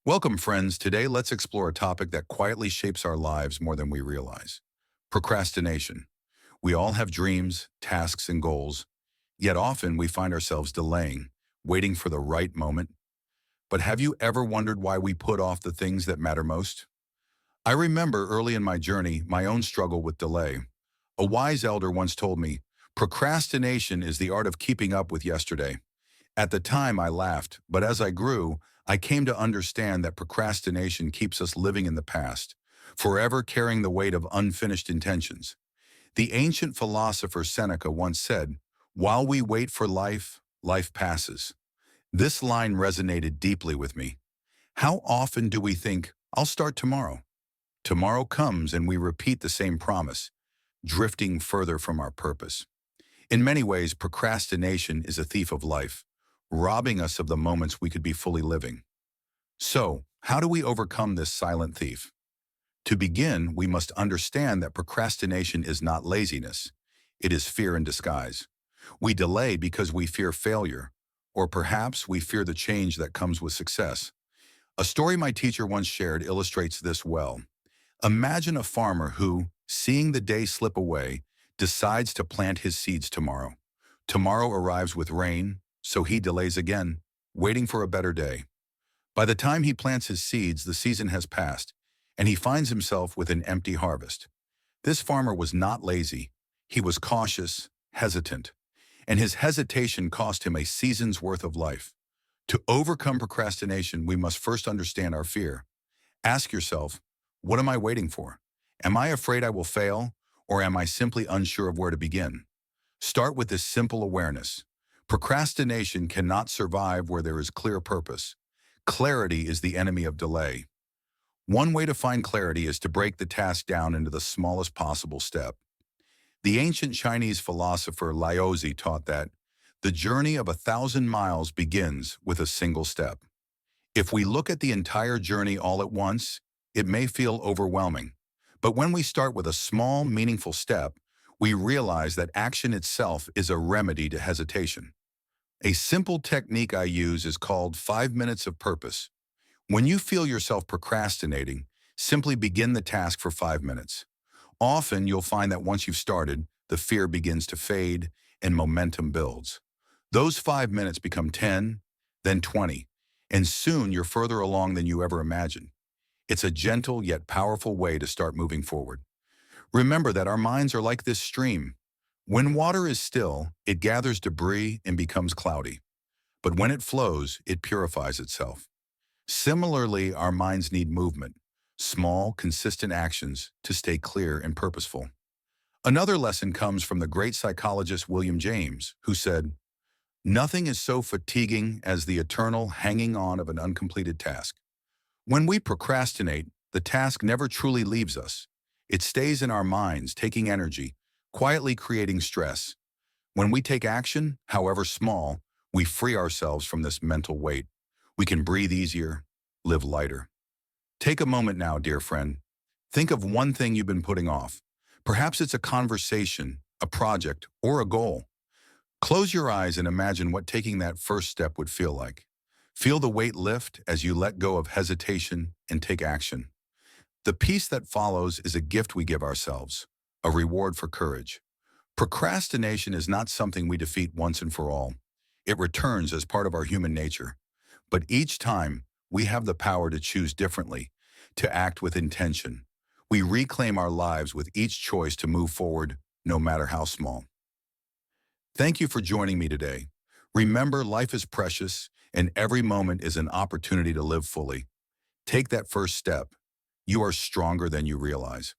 Welcome, friends. Today, let's explore a topic that quietly shapes our lives more than we realize. Procrastination. We all have dreams, tasks, and goals, yet often we find ourselves delaying, waiting for the right moment. But have you ever wondered why we put off the things that matter most? I remember early in my journey, my own struggle with delay. A wise elder once told me, procrastination is the art of keeping up with yesterday. At the time, I laughed, but as I grew, I came to understand that procrastination keeps us living in the past, forever carrying the weight of unfinished intentions. The ancient philosopher Seneca once said, "While we wait for life, life passes." This line resonated deeply with me. How often do we think, "I'll start tomorrow"? Tomorrow comes and we repeat the same promise, drifting further from our purpose. In many ways, procrastination is a thief of life, robbing us of the moments we could be fully living. So, how do we overcome this silent thief? To begin, we must understand that procrastination is not laziness. It is fear in disguise. We delay because we fear failure, or perhaps we fear the change that comes with success. A story my teacher once shared illustrates this well. Imagine a farmer who, seeing the day slip away, decides to plant his seeds tomorrow. Tomorrow arrives with rain, so he delays again, waiting for a better day. By the time he plants his seeds, the season has passed, and he finds himself with an empty harvest. This farmer was not lazy. He was cautious, hesitant, and his hesitation cost him a season's worth of life. To overcome procrastination, we must first understand our fear. Ask yourself, what am I waiting for? Am I afraid I will fail, or am I simply unsure of where to begin? Start with this simple awareness. Procrastination cannot survive where there is clear purpose. Clarity is the enemy of delay. One way to find clarity is to break the task down into the smallest possible step. The ancient Chinese philosopher Laozi taught that the journey of 1,000 miles begins with a single step. If we look at the entire journey all at once, it may feel overwhelming. But when we start with a small, meaningful step, we realize that action itself is a remedy to hesitation. A simple technique I use is called 5 minutes of purpose. When you feel yourself procrastinating, simply begin the task for 5 minutes. Often you'll find that once you've started, the fear begins to fade and momentum builds. Those 5 minutes become 10, then 20, and soon you're further along than you ever imagined. It's a gentle yet powerful way to start moving forward. Remember that our minds are like this stream. When water is still, it gathers debris and becomes cloudy. But when it flows, it purifies itself. Similarly, our minds need movement, small, consistent actions to stay clear and purposeful. Another lesson comes from the great psychologist William James, who said, "Nothing is so fatiguing as the eternal hanging on of an uncompleted task." When we procrastinate, the task never truly leaves us. It stays in our minds, taking energy, quietly creating stress. When we take action, however small, we free ourselves from this mental weight. We can breathe easier, live lighter. Take a moment now, dear friend. Think of one thing you've been putting off. Perhaps it's a conversation, a project, or a goal. Close your eyes and imagine what taking that first step would feel like. Feel the weight lift as you let go of hesitation and take action. The peace that follows is a gift we give ourselves, a reward for courage. Procrastination is not something we defeat once and for all. It returns as part of our human nature. But each time, we have the power to choose differently, to act with intention. We reclaim our lives with each choice to move forward, no matter how small. Thank you for joining me today. Remember, life is precious, and every moment is an opportunity to live fully. Take that first step. You are stronger than you realize.